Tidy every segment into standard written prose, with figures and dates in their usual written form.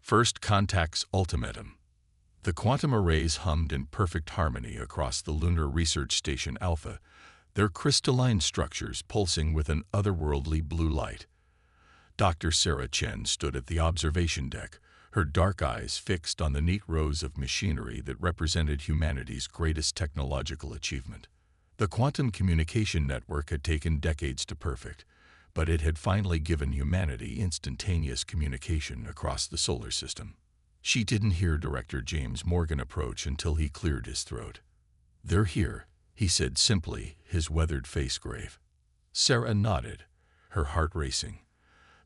First Contact's Ultimatum. The quantum arrays hummed in perfect harmony across the Lunar Research Station Alpha, their crystalline structures pulsing with an otherworldly blue light. Dr. Sarah Chen stood at the observation deck, her dark eyes fixed on the neat rows of machinery that represented humanity's greatest technological achievement. The quantum communication network had taken decades to perfect, but it had finally given humanity instantaneous communication across the solar system. She didn't hear Director James Morgan approach until he cleared his throat. "They're here," he said simply, his weathered face grave. Sarah nodded, her heart racing.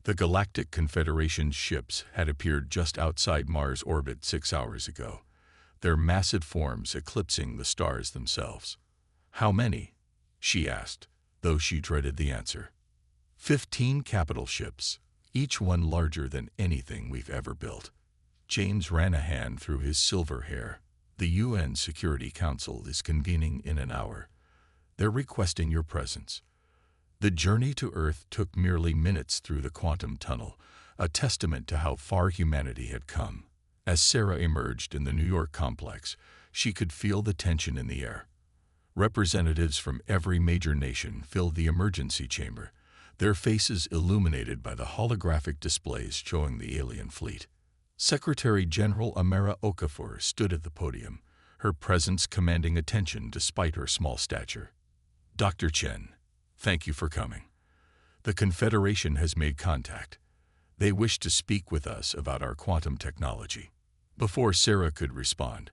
The Galactic Confederation's ships had appeared just outside Mars' orbit 6 hours ago, their massive forms eclipsing the stars themselves. "How many?" she asked, though she dreaded the answer. 15 capital ships, each one larger than anything we've ever built. James ran a hand through his silver hair. "The UN Security Council is convening in an hour. They're requesting your presence." The journey to Earth took merely minutes through the quantum tunnel, a testament to how far humanity had come. As Sarah emerged in the New York complex, she could feel the tension in the air. Representatives from every major nation filled the emergency chamber, their faces illuminated by the holographic displays showing the alien fleet. Secretary General Amara Okafor stood at the podium, her presence commanding attention despite her small stature. "Dr. Chen, thank you for coming. The Confederation has made contact. They wish to speak with us about our quantum technology." Before Sarah could respond,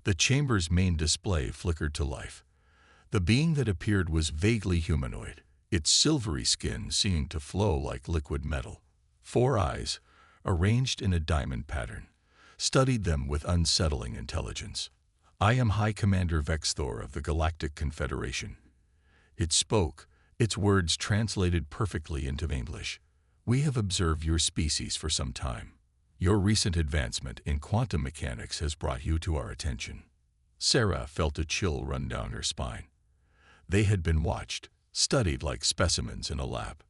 the chamber's main display flickered to life. The being that appeared was vaguely humanoid, its silvery skin seeming to flow like liquid metal. 4 eyes, arranged in a diamond pattern, studied them with unsettling intelligence. "I am High Commander Vexthor of the Galactic Confederation." It spoke, its words translated perfectly into English. "We have observed your species for some time. Your recent advancement in quantum mechanics has brought you to our attention." Sarah felt a chill run down her spine. They had been watched, studied like specimens in a lab.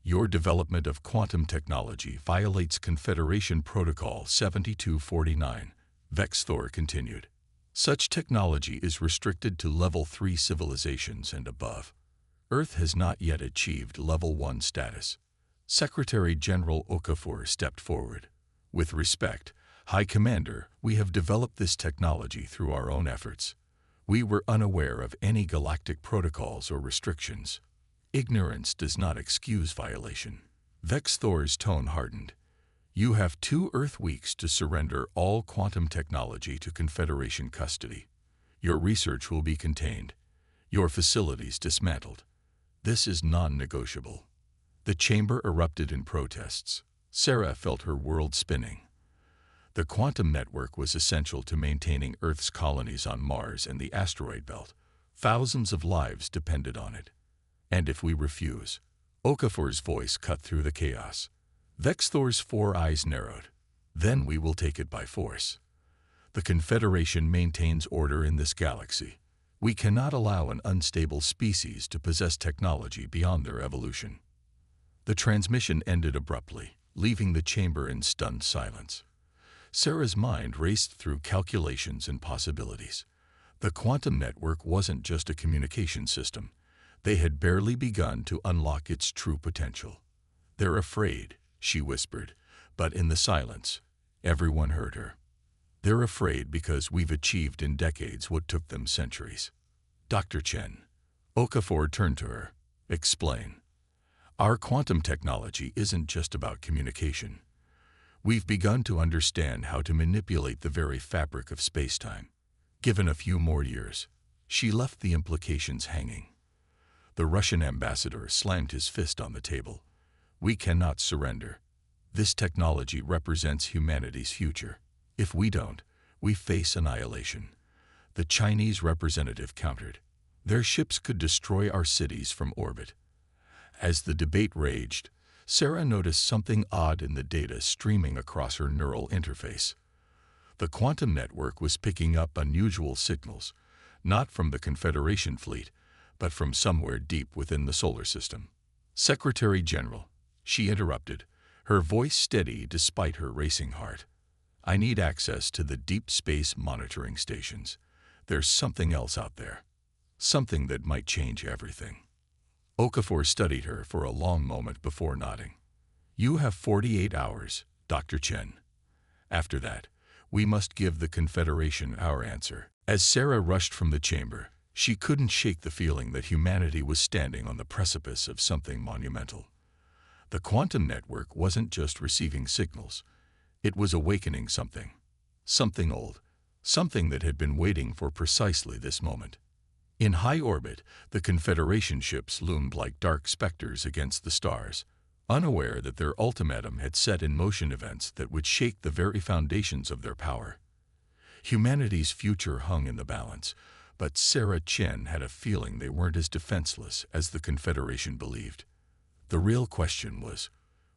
"Your development of quantum technology violates Confederation Protocol 7249, Vexthor continued. "Such technology is restricted to Level 3 civilizations and above. Earth has not yet achieved Level 1 status." Secretary General Okafor stepped forward. "With respect, High Commander, we have developed this technology through our own efforts. We were unaware of any galactic protocols or restrictions. Ignorance does not excuse violation." Vexthor's tone hardened. "You have 2 Earth weeks to surrender all quantum technology to Confederation custody. Your research will be contained, your facilities dismantled. This is non-negotiable." The chamber erupted in protests. Sarah felt her world spinning. The quantum network was essential to maintaining Earth's colonies on Mars and the asteroid belt. Thousands of lives depended on it. "And if we refuse?" Okafor's voice cut through the chaos. Vexthor's 4 eyes narrowed. "Then we will take it by force. The Confederation maintains order in this galaxy. We cannot allow an unstable species to possess technology beyond their evolution." The transmission ended abruptly, leaving the chamber in stunned silence. Sarah's mind raced through calculations and possibilities. The quantum network wasn't just a communication system. They had barely begun to unlock its true potential. "They're afraid," she whispered, but in the silence, everyone heard her. "They're afraid because we've achieved in decades what took them centuries." "Dr. Chen." Okafor turned to her. "Explain. Our quantum technology isn't just about communication. We've begun to understand how to manipulate the very fabric of space-time. Given a few more years." She left the implications hanging. The Russian ambassador slammed his fist on the table. "We cannot surrender. This technology represents humanity's future. If we don't, we face annihilation." The Chinese representative countered. "Their ships could destroy our cities from orbit." As the debate raged, Sarah noticed something odd in the data streaming across her neural interface. The quantum network was picking up unusual signals, not from the Confederation fleet, but from somewhere deep within the solar system. "Secretary General," she interrupted, her voice steady despite her racing heart. "I need access to the deep space monitoring stations. There's something else out there. Something that might change everything." Okafor studied her for a long moment before nodding. "You have 48 hours, Dr. Chen. After that, we must give the Confederation our answer." As Sarah rushed from the chamber, she couldn't shake the feeling that humanity was standing on the precipice of something monumental. The quantum network wasn't just receiving signals. It was awakening something. Something old. Something that had been waiting for precisely this moment. In high orbit, the Confederation ships loomed like dark specters against the stars, unaware that their ultimatum had set in motion events that would shake the very foundations of their power. Humanity's future hung in the balance, but Sarah Chen had a feeling they weren't as defenseless as the Confederation believed. The real question was,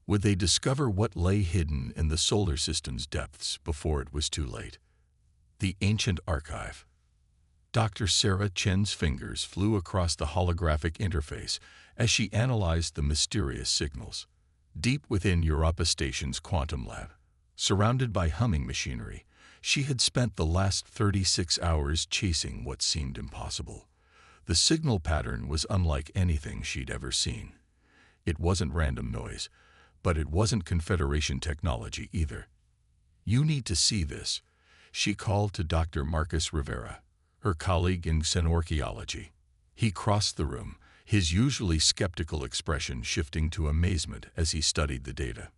would they discover what lay hidden in the solar system's depths before it was too late? The ancient archive. Dr. Sarah Chen's fingers flew across the holographic interface as she analyzed the mysterious signals. Deep within Europa Station's quantum lab, surrounded by humming machinery, she had spent the last 36 hours chasing what seemed impossible. The signal pattern was unlike anything she'd ever seen. It wasn't random noise, but it wasn't Confederation technology either. "You need to see this," she called to Dr. Marcus Rivera, her colleague in xenorchaeology. He crossed the room, his usually skeptical expression shifting to amazement as he studied the data.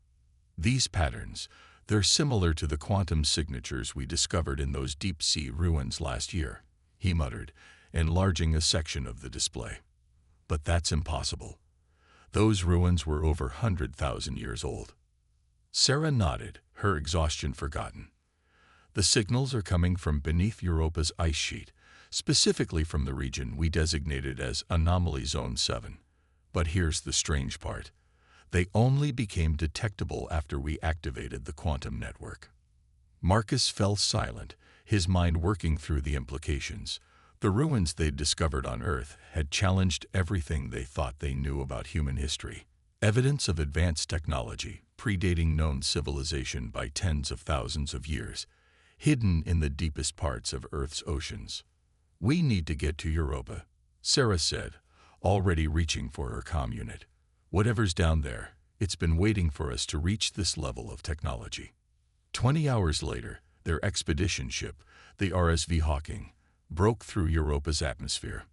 "These patterns, they're similar to the quantum signatures we discovered in those deep-sea ruins last year," he muttered, enlarging a section of the display. "But that's impossible. Those ruins were over 100,000 years old." Sarah nodded, her exhaustion forgotten. "The signals are coming from beneath Europa's ice sheet, specifically from the region we designated as Anomaly Zone 7. But here's the strange part. They only became detectable after we activated the quantum network." Marcus fell silent, his mind working through the implications. The ruins they'd discovered on Earth had challenged everything they thought they knew about human history. Evidence of advanced technology, predating known civilization by tens of thousands of years, hidden in the deepest parts of Earth's oceans. "We need to get to Europa," Sarah said, already reaching for her comm unit. "Whatever's down there, it's been waiting for us to reach this level of technology." 20 hours later, their expedition ship, the RSV Hawking, broke through Europa's atmosphere.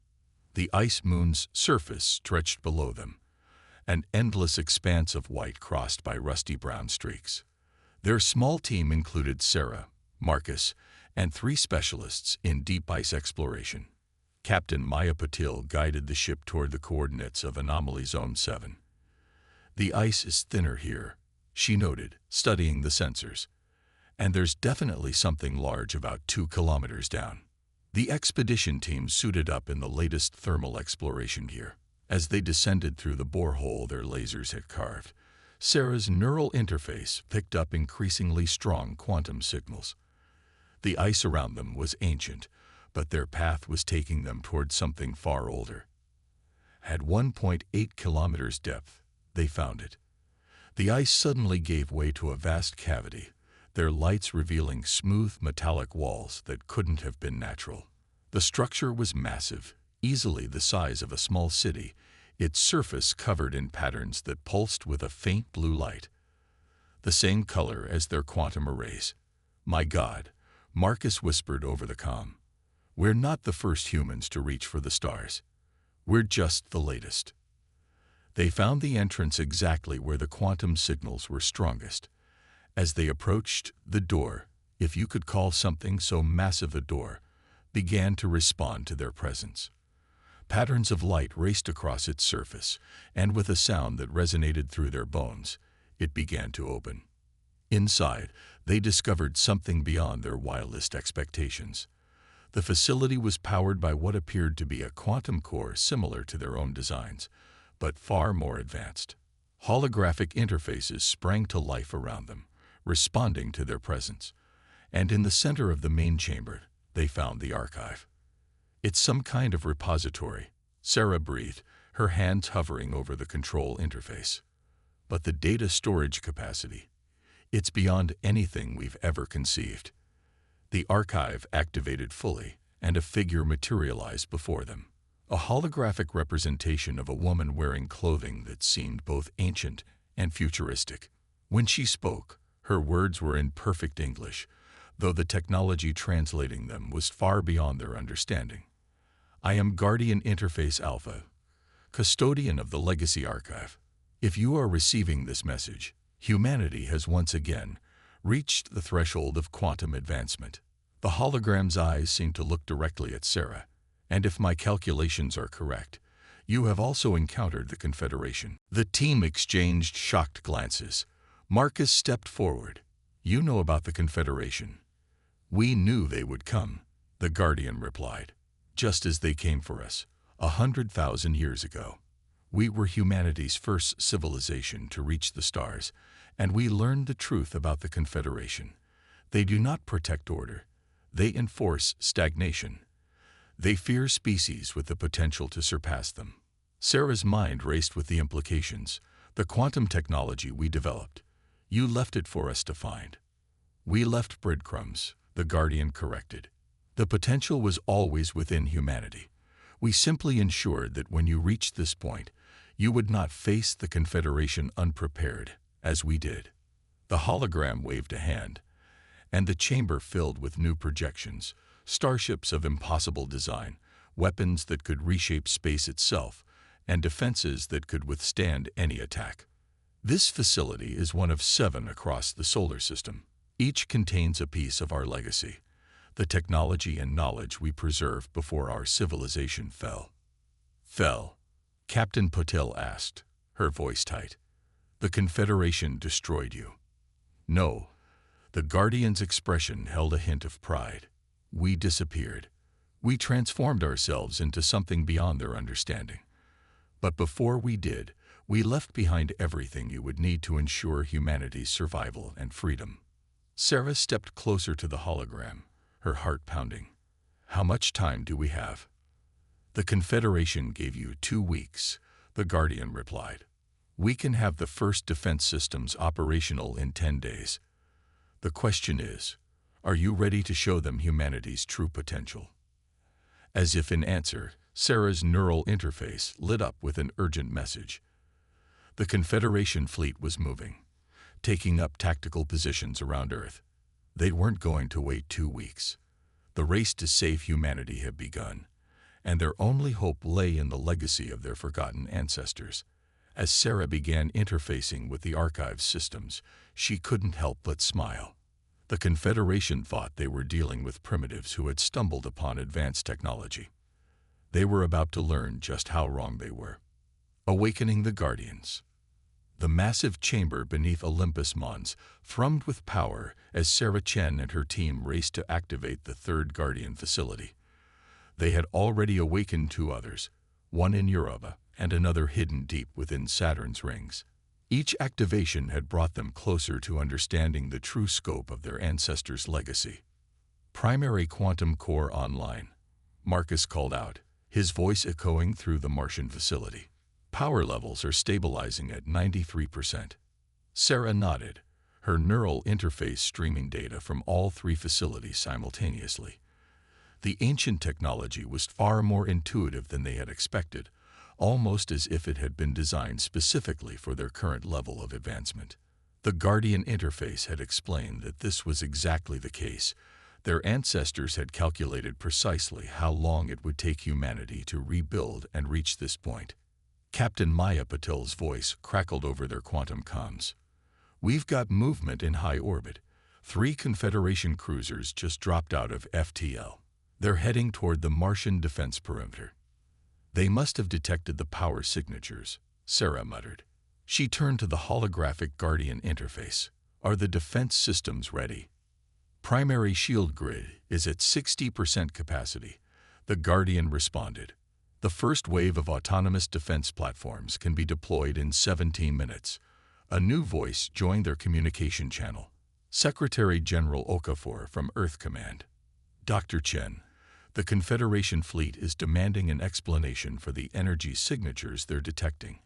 The ice moon's surface stretched below them, an endless expanse of white crossed by rusty brown streaks. Their small team included Sarah, Marcus, and 3 specialists in deep ice exploration. Captain Maya Patil guided the ship toward the coordinates of Anomaly Zone 7. "The ice is thinner here," she noted, studying the sensors. "And there's definitely something large about 2 kilometers down." The expedition team suited up in the latest thermal exploration gear. As they descended through the borehole their lasers had carved, Sarah's neural interface picked up increasingly strong quantum signals. The ice around them was ancient, but their path was taking them toward something far older. At 1.8 kilometers depth, they found it. The ice suddenly gave way to a vast cavity, their lights revealing smooth metallic walls that couldn't have been natural. The structure was massive, easily the size of a small city, its surface covered in patterns that pulsed with a faint blue light. The same color as their quantum arrays. "My God," Marcus whispered over the comm. "We're not the first humans to reach for the stars. We're just the latest." They found the entrance exactly where the quantum signals were strongest. As they approached, the door, if you could call something so massive a door, began to respond to their presence. Patterns of light raced across its surface, and with a sound that resonated through their bones, it began to open. Inside, they discovered something beyond their wildest expectations. The facility was powered by what appeared to be a quantum core similar to their own designs, but far more advanced. Holographic interfaces sprang to life around them, responding to their presence, and in the center of the main chamber, they found the archive. "It's some kind of repository," Sarah breathed, her hands hovering over the control interface. but the data storage capacity, it's beyond anything we've ever conceived. The archive activated fully, and a figure materialized before them. A holographic representation of a woman wearing clothing that seemed both ancient and futuristic. When she spoke, her words were in perfect English, though the technology translating them was far beyond their understanding. I am Guardian Interface Alpha, custodian of the Legacy Archive. If you are receiving this message, humanity has once again reached the threshold of quantum advancement. The hologram's eyes seemed to look directly at Sarah, and if my calculations are correct, you have also encountered the Confederation. The team exchanged shocked glances. Marcus stepped forward. You know about the Confederation. We knew they would come, the Guardian replied. Just as they came for us, 100,000 years ago. We were humanity's first civilization to reach the stars, and we learned the truth about the Confederation. They do not protect order. They enforce stagnation. They fear species with the potential to surpass them. Sarah's mind raced with the implications. The quantum technology we developed. You left it for us to find. We left breadcrumbs, the Guardian corrected. The potential was always within humanity. We simply ensured that when you reached this point, you would not face the Confederation unprepared, as we did. The hologram waved a hand, and the chamber filled with new projections, starships of impossible design, weapons that could reshape space itself, and defenses that could withstand any attack. This facility is one of 7 across the solar system. Each contains a piece of our legacy, the technology and knowledge we preserved before our civilization fell. Fell? Captain Patel asked, her voice tight. The Confederation destroyed you. No. The Guardian's expression held a hint of pride. We disappeared. We transformed ourselves into something beyond their understanding. But before we did, we left behind everything you would need to ensure humanity's survival and freedom. Sarah stepped closer to the hologram, her heart pounding. How much time do we have? The Confederation gave you 2 weeks, the Guardian replied. We can have the first defense systems operational in 10 days. The question is, are you ready to show them humanity's true potential? As if in answer, Sarah's neural interface lit up with an urgent message. The Confederation fleet was moving, taking up tactical positions around Earth. They weren't going to wait 2 weeks. The race to save humanity had begun, and their only hope lay in the legacy of their forgotten ancestors. As Sarah began interfacing with the archive's systems, she couldn't help but smile. The Confederation thought they were dealing with primitives who had stumbled upon advanced technology. They were about to learn just how wrong they were. Awakening the Guardians. The massive chamber beneath Olympus Mons thrummed with power as Sarah Chen and her team raced to activate the 3rd Guardian facility. They had already awakened 2 others, one in Europa and another hidden deep within Saturn's rings. Each activation had brought them closer to understanding the true scope of their ancestors' legacy. Primary quantum core online, Marcus called out, his voice echoing through the Martian facility. Power levels are stabilizing at 93%. Sarah nodded, her neural interface streaming data from all 3 facilities simultaneously. The ancient technology was far more intuitive than they had expected, almost as if it had been designed specifically for their current level of advancement. The Guardian interface had explained that this was exactly the case. Their ancestors had calculated precisely how long it would take humanity to rebuild and reach this point. Captain Maya Patel's voice crackled over their quantum comms. We've got movement in high orbit. 3 Confederation cruisers just dropped out of FTL. They're heading toward the Martian defense perimeter. They must have detected the power signatures, Sarah muttered. She turned to the holographic Guardian interface. Are the defense systems ready? Primary shield grid is at 60% capacity, the Guardian responded. The first wave of autonomous defense platforms can be deployed in 17 minutes. A new voice joined their communication channel. Secretary General Okafor from Earth Command. Dr. Chen, the Confederation fleet is demanding an explanation for the energy signatures they're detecting.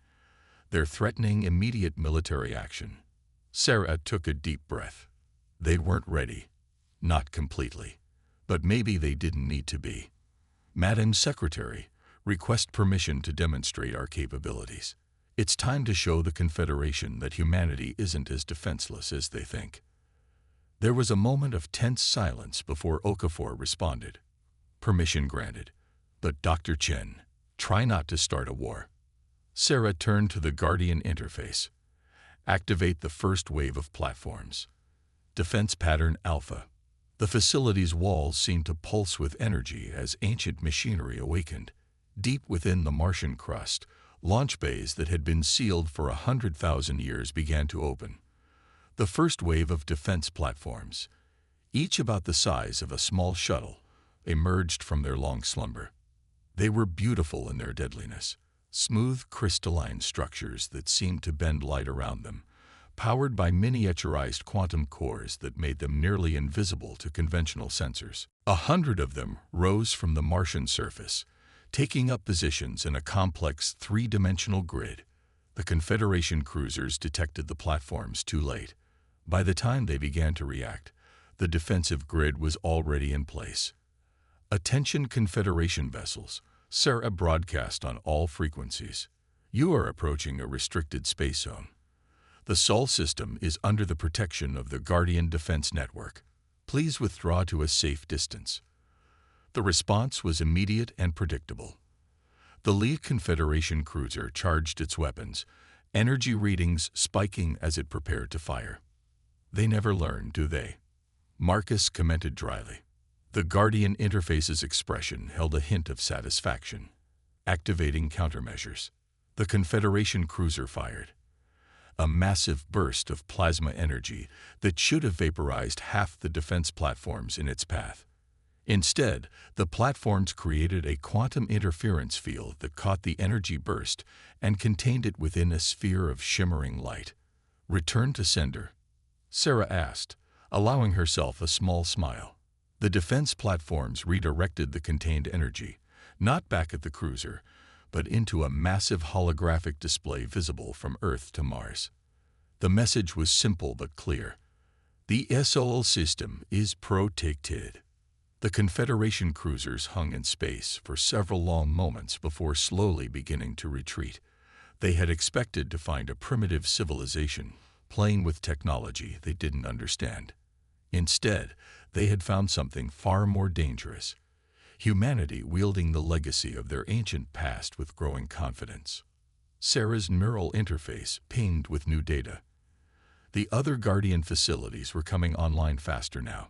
They're threatening immediate military action. Sarah took a deep breath. They weren't ready. Not completely. But maybe they didn't need to be. Madam Secretary, request permission to demonstrate our capabilities. It's time to show the Confederation that humanity isn't as defenseless as they think. There was a moment of tense silence before Okafor responded. Permission granted. But Dr. Chen, try not to start a war. Sarah turned to the Guardian interface. Activate the first wave of platforms. Defense pattern Alpha. The facility's walls seemed to pulse with energy as ancient machinery awakened. Deep within the Martian crust, launch bays that had been sealed for 100,000 years began to open. The first wave of defense platforms, each about the size of a small shuttle, emerged from their long slumber. They were beautiful in their deadliness, smooth crystalline structures that seemed to bend light around them, powered by miniaturized quantum cores that made them nearly invisible to conventional sensors. 100 of them rose from the Martian surface, taking up positions in a complex three-dimensional grid. The Confederation cruisers detected the platforms too late. By the time they began to react, the defensive grid was already in place. Attention Confederation vessels, Sarah broadcast on all frequencies. You are approaching a restricted space zone. The Sol system is under the protection of the Guardian Defense Network. Please withdraw to a safe distance. The response was immediate and predictable. The lead Confederation cruiser charged its weapons, energy readings spiking as it prepared to fire. They never learn, do they? Marcus commented dryly. The Guardian interface's expression held a hint of satisfaction. Activating countermeasures. The Confederation cruiser fired. A massive burst of plasma energy that should have vaporized half the defense platforms in its path. Instead, the platforms created a quantum interference field that caught the energy burst and contained it within a sphere of shimmering light. Return to sender, Sarah asked, allowing herself a small smile. The defense platforms redirected the contained energy, not back at the cruiser, but into a massive holographic display visible from Earth to Mars. The message was simple but clear. The SOL system is protected. The Confederation cruisers hung in space for several long moments before slowly beginning to retreat. They had expected to find a primitive civilization playing with technology they didn't understand. Instead, they had found something far more dangerous. Humanity wielding the legacy of their ancient past with growing confidence. Sarah's neural interface pinged with new data. The other Guardian facilities were coming online faster now,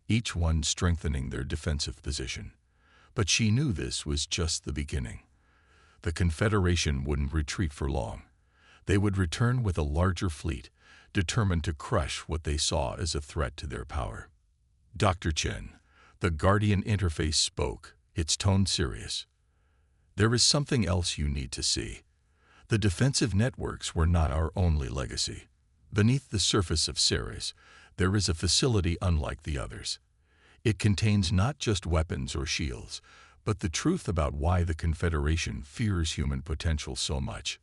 each one strengthening their defensive position. But she knew this was just the beginning. The Confederation wouldn't retreat for long. They would return with a larger fleet, determined to crush what they saw as a threat to their power. Dr. Chen, the Guardian interface spoke, its tone serious. There is something else you need to see. The defensive networks were not our only legacy. Beneath the surface of Ceres, there is a facility unlike the others. It contains not just weapons or shields, but the truth about why the Confederation fears human potential so much.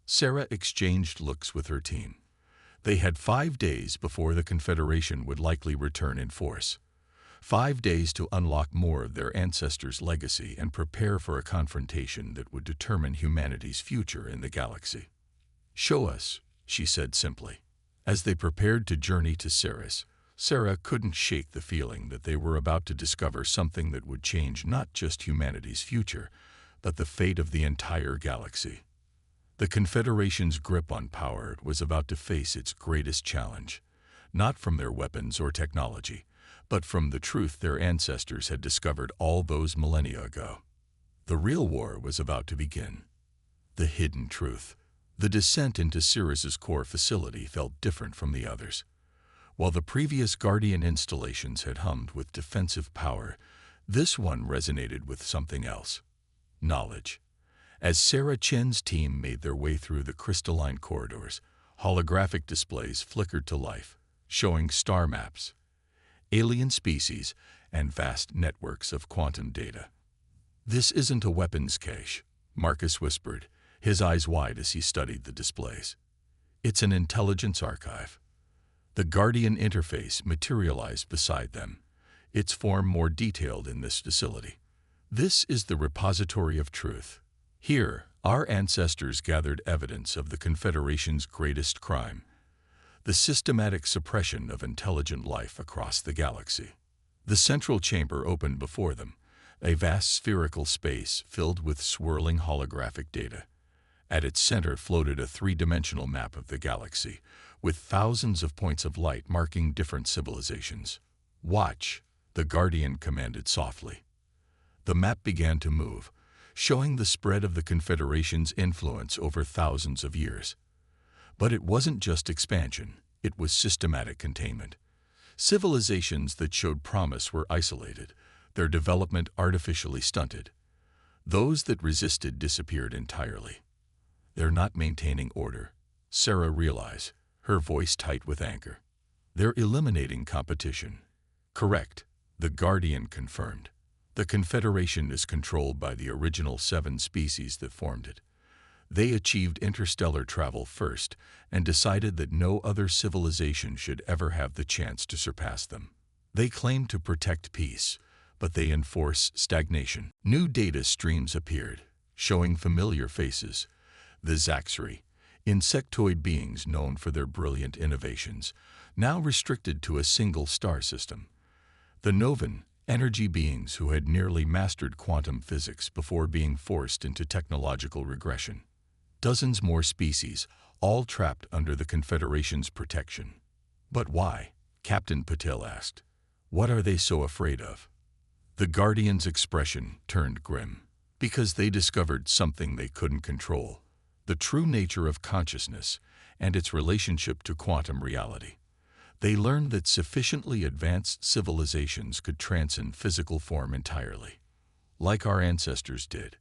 Sarah exchanged looks with her team. They had 5 days before the Confederation would likely return in force. 5 days to unlock more of their ancestors' legacy and prepare for a confrontation that would determine humanity's future in the galaxy. Show us, she said simply. As they prepared to journey to Ceres, Sarah couldn't shake the feeling that they were about to discover something that would change not just humanity's future, but the fate of the entire galaxy. The Confederation's grip on power was about to face its greatest challenge, not from their weapons or technology, but from the truth their ancestors had discovered all those millennia ago. The real war was about to begin. The hidden truth. The descent into Ceres's core facility felt different from the others. While the previous Guardian installations had hummed with defensive power, this one resonated with something else. Knowledge. As Sarah Chen's team made their way through the crystalline corridors, holographic displays flickered to life, showing star maps, alien species, and vast networks of quantum data. "This isn't a weapons cache," Marcus whispered, his eyes wide as he studied the displays. It's an intelligence archive. The Guardian interface materialized beside them, its form more detailed in this facility. This is the repository of truth. Here, our ancestors gathered evidence of the Confederation's greatest crime, the systematic suppression of intelligent life across the galaxy. The central chamber opened before them, a vast spherical space filled with swirling holographic data. At its center floated a three-dimensional map of the galaxy, with thousands of points of light marking different civilizations. "Watch," the Guardian commanded softly. The map began to move, showing the spread of the Confederation's influence over thousands of years. But it wasn't just expansion, it was systematic containment. Civilizations that showed promise were isolated, their development artificially stunted. Those that resisted disappeared entirely. "They're not maintaining order," Sarah realized, her voice tight with anger. "They're eliminating competition." "Correct," the Guardian confirmed. "The Confederation is controlled by the original 7 species that formed it. They achieved interstellar travel first and decided that no other civilization should ever have the chance to surpass them. They claim to protect peace, but they enforce stagnation." New data streams appeared, showing familiar faces. The Zaxri, insectoid beings known for their brilliant innovations, now restricted to a single star system. The Novan, energy beings who had nearly mastered quantum physics before being forced into technological regression. Dozens more species, all trapped under the Confederation's protection. "But why?" Captain Patel asked. "What are they so afraid of?" The Guardian's expression turned grim. "Because they discovered something they couldn't control, the true nature of consciousness and its relationship to quantum reality. They learned that sufficiently advanced civilizations could transcend physical form entirely, like our ancestors did."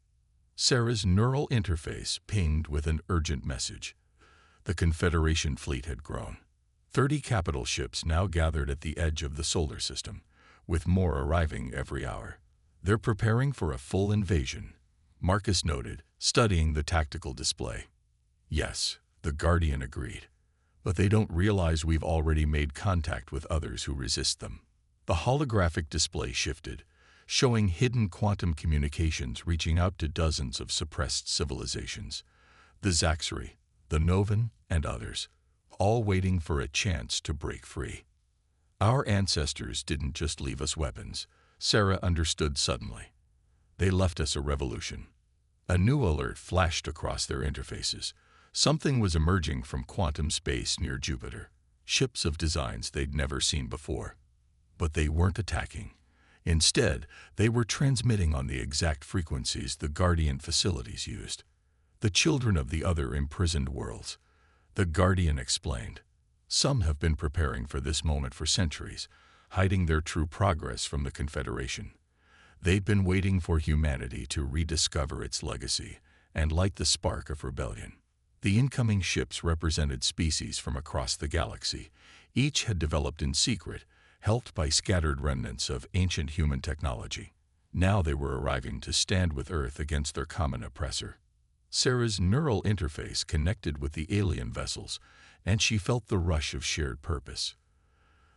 Sarah's neural interface pinged with an urgent message. The Confederation fleet had grown. 30 capital ships now gathered at the edge of the solar system, with more arriving every hour. "They're preparing for a full invasion," Marcus noted, studying the tactical display. "Yes," the Guardian agreed. "But they don't realize we've already made contact with others who resist them." The holographic display shifted, showing hidden quantum communications reaching out to dozens of suppressed civilizations. The Zaxri, the Novan, and others, all waiting for a chance to break free. "Our ancestors didn't just leave us weapons," Sarah understood suddenly. "They left us a revolution." A new alert flashed across their interfaces. Something was emerging from quantum space near Jupiter, ships of designs they'd never seen before. But they weren't attacking. Instead, they were transmitting on the exact frequencies the Guardian facilities used. "The children of the other imprisoned worlds," the Guardian explained. "Some have been preparing for this moment for centuries, hiding their true progress from the Confederation. They've been waiting for humanity to rediscover its legacy and light the spark of rebellion." The incoming ships represented species from across the galaxy. Each had developed in secret, helped by scattered remnants of ancient human technology. Now they were arriving to stand with Earth against their common oppressor. Sarah's neural interface connected with the alien vessels, and she felt the rush of shared purpose.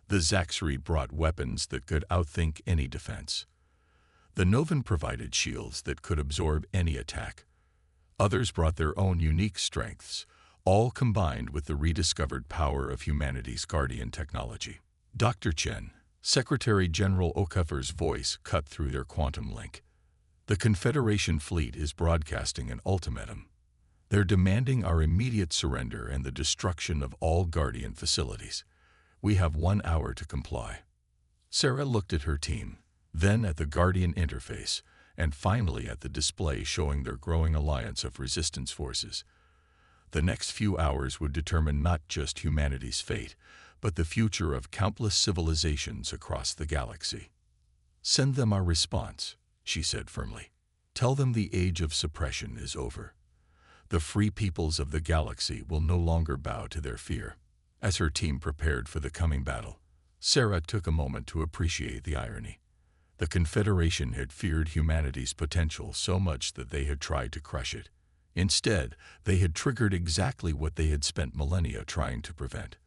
The Zaxri brought weapons that could outthink any defense. The Novan provided shields that could absorb any attack. Others brought their own unique strengths, all combined with the rediscovered power of humanity's Guardian technology. "Dr. Chen," Secretary General Okafor's voice cut through their quantum link. "The Confederation fleet is broadcasting an ultimatum. They're demanding our immediate surrender and the destruction of all Guardian facilities. We have 1 hour to comply." Sarah looked at her team, then at the Guardian interface, and finally at the display showing their growing alliance of resistance forces. The next few hours would determine not just humanity's fate, but the future of countless civilizations across the galaxy. "Send them our response," she said firmly. "Tell them the age of suppression is over. The free peoples of the galaxy will no longer bow to their fear." As her team prepared for the coming battle, Sarah took a moment to appreciate the irony. The Confederation had feared humanity's potential so much that they had tried to crush it. Instead, they had triggered exactly what they had spent millennia trying to prevent: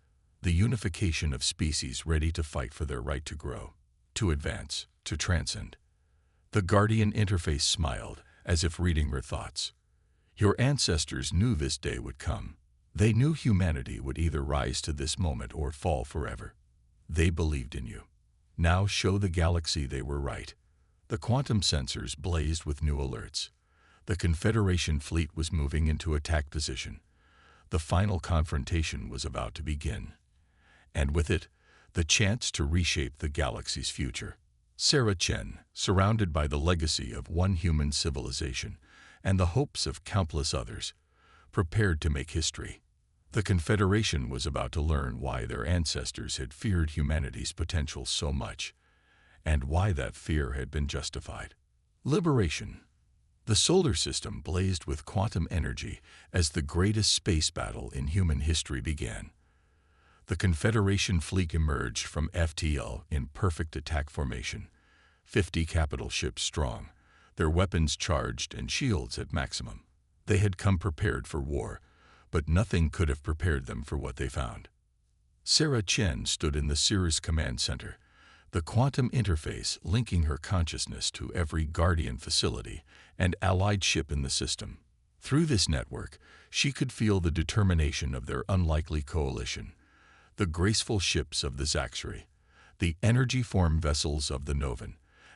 the unification of species ready to fight for their right to grow, to advance, to transcend. The Guardian interface smiled, as if reading her thoughts. Your ancestors knew this day would come. They knew humanity would either rise to this moment or fall forever. They believed in you. Now show the galaxy they were right. The quantum sensors blazed with new alerts. The Confederation fleet was moving into attack position. The final confrontation was about to begin. And with it, the chance to reshape the galaxy's future. Sarah Chen, surrounded by the legacy of one human civilization and the hopes of countless others, prepared to make history. The Confederation was about to learn why their ancestors had feared humanity's potential so much, and why that fear had been justified. Liberation. The solar system blazed with quantum energy as the greatest space battle in human history began. The Confederation fleet emerged from FTL in perfect attack formation, 50 capital ships strong, their weapons charged and shields at maximum. They had come prepared for war, but nothing could have prepared them for what they found. Sarah Chen stood in the Cirrus Command Center, the quantum interface linking her consciousness to every Guardian facility and allied ship in the system. Through this network, she could feel the determination of their unlikely coalition: the graceful ships of the Zaxri, the energy-form vessels of the Novan,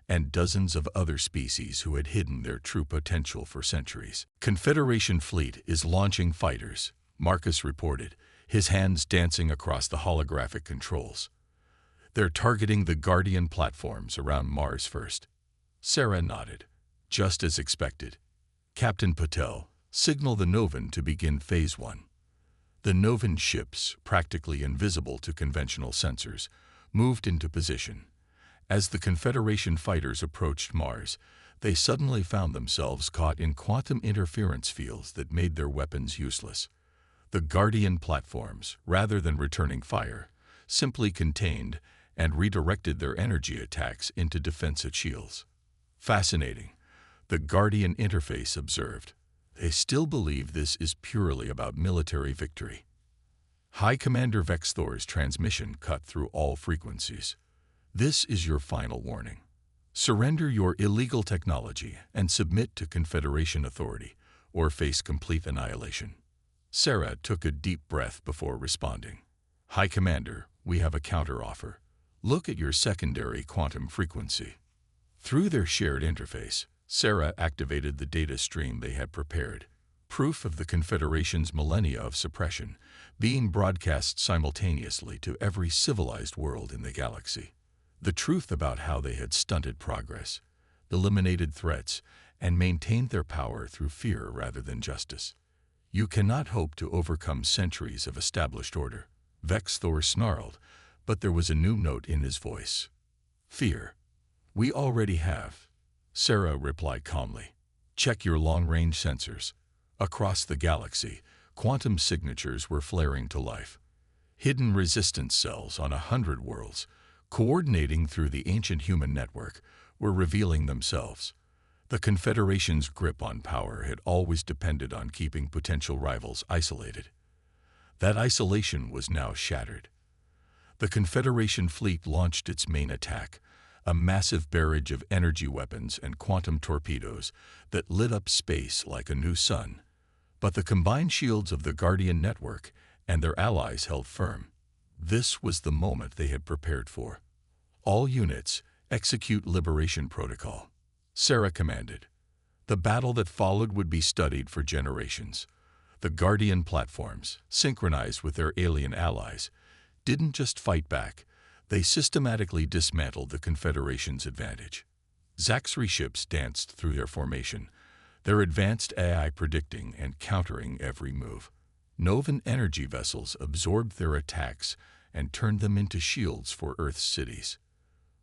and dozens of other species who had hidden their true potential for centuries. Confederation fleet is launching fighters, Marcus reported, his hands dancing across the holographic controls. They're targeting the Guardian platforms around Mars first. Sarah nodded. Just as expected. Captain Patel, signal the Novan to begin Phase 1. The Novan ships, practically invisible to conventional sensors, moved into position. As the Confederation fighters approached Mars, they suddenly found themselves caught in quantum interference fields that made their weapons useless. The Guardian platforms, rather than returning fire, simply contained and redirected their energy attacks into defensive shields. Fascinating, the Guardian interface observed. They still believe this is purely about military victory. High Commander Vex Thor's transmission cut through all frequencies. This is your final warning. Surrender your illegal technology and submit to Confederation authority, or face complete annihilation. Sarah took a deep breath before responding. High Commander, we have a counteroffer. Look at your secondary quantum frequency. Through their shared interface, Sarah activated the data stream they had prepared, proof of the Confederation's millennia of suppression, being broadcast simultaneously to every civilized world in the galaxy. The truth about how they had stunted progress, eliminated threats, and maintained their power through fear rather than justice. You cannot hope to overcome centuries of established order. Vex Thor snarled, but there was a new note in his voice. Fear. We already have. Sarah replied calmly. Check your long-range sensors. Across the galaxy, quantum signatures were flaring to life. Hidden resistance cells on 100 worlds, coordinating through the ancient human network, were revealing themselves. The Confederation's grip on power had always depended on keeping potential rivals isolated. That isolation was now shattered. The Confederation fleet launched its main attack, a massive barrage of energy weapons and quantum torpedoes that lit up space like a new sun. But the combined shields of the Guardian network and their allies held firm. This was the moment they had prepared for. All units, execute Liberation Protocol. Sarah commanded. The battle that followed would be studied for generations. The Guardian platforms, synchronized with their alien allies, didn't just fight back, they systematically dismantled the Confederation's advantage. Zaxri ships danced through their formation, their advanced AI predicting and countering every move. Novan energy vessels absorbed their attacks and turned them into shields for Earth's cities.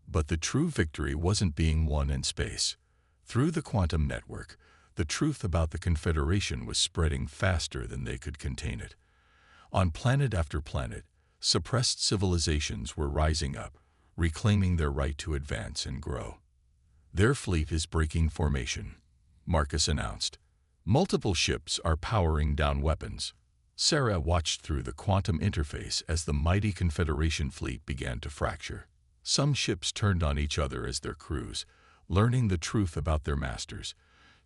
But the true victory wasn't being won in space. Through the quantum network, the truth about the Confederation was spreading faster than they could contain it. On planet after planet, suppressed civilizations were rising up, reclaiming their right to advance and grow. Their fleet is breaking formation, Marcus announced. Multiple ships are powering down weapons. Sarah watched through the quantum interface as the mighty Confederation fleet began to fracture. Some ships turned on each other as their crews, learning the truth about their masters,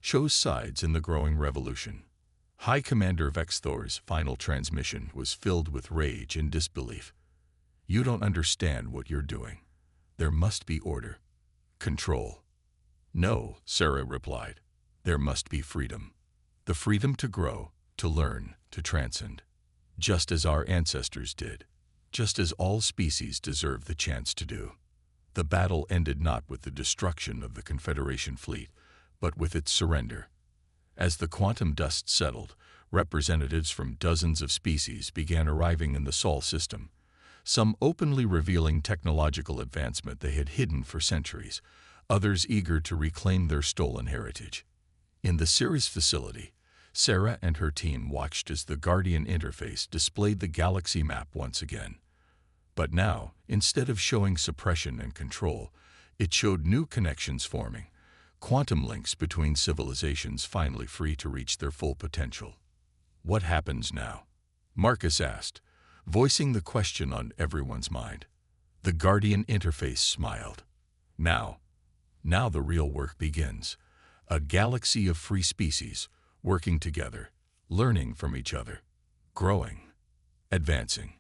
chose sides in the growing revolution. High Commander Vexthor's final transmission was filled with rage and disbelief. "You don't understand what you're doing. There must be order. Control." "No," Sarah replied. "There must be freedom. The freedom to grow, to learn, to transcend. Just as our ancestors did. Just as all species deserve the chance to do." The battle ended not with the destruction of the Confederation fleet, but with its surrender. As the quantum dust settled, representatives from dozens of species began arriving in the Sol system, some openly revealing technological advancement they had hidden for centuries, others eager to reclaim their stolen heritage. In the Ceres facility, Sarah and her team watched as the Guardian interface displayed the galaxy map once again. But now, instead of showing suppression and control, it showed new connections forming, quantum links between civilizations finally free to reach their full potential. "What happens now?" Marcus asked, voicing the question on everyone's mind. The Guardian interface smiled. Now the real work begins. A galaxy of free species, working together, learning from each other, growing, advancing,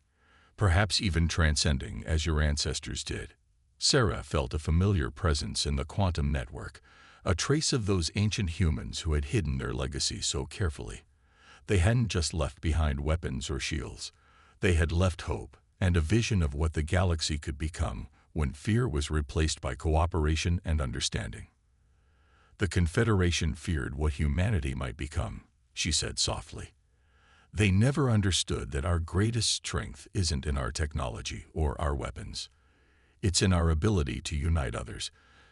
perhaps even transcending as your ancestors did. Sarah felt a familiar presence in the quantum network, a trace of those ancient humans who had hidden their legacy so carefully. They hadn't just left behind weapons or shields. They had left hope and a vision of what the galaxy could become when fear was replaced by cooperation and understanding. "The Confederation feared what humanity might become," she said softly. "They never understood that our greatest strength isn't in our technology or our weapons. It's in our ability to unite others,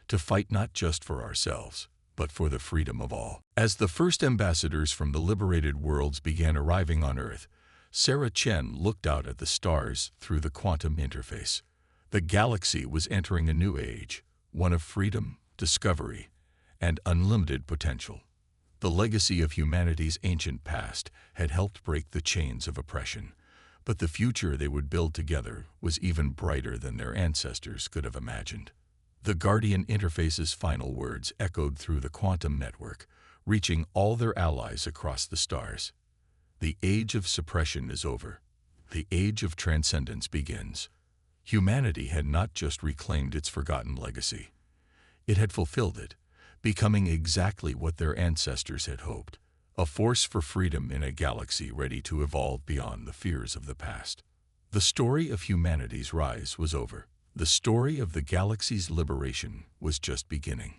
to fight not just for ourselves, but for the freedom of all." As the first ambassadors from the liberated worlds began arriving on Earth, Sarah Chen looked out at the stars through the quantum interface. The galaxy was entering a new age, one of freedom, discovery, and unlimited potential. The legacy of humanity's ancient past had helped break the chains of oppression, but the future they would build together was even brighter than their ancestors could have imagined. The Guardian interface's final words echoed through the quantum network, reaching all their allies across the stars. "The age of suppression is over. The age of transcendence begins." Humanity had not just reclaimed its forgotten legacy. It had fulfilled it, becoming exactly what their ancestors had hoped, a force for freedom in a galaxy ready to evolve beyond the fears of the past. The story of humanity's rise was over. The story of the galaxy's liberation was just beginning.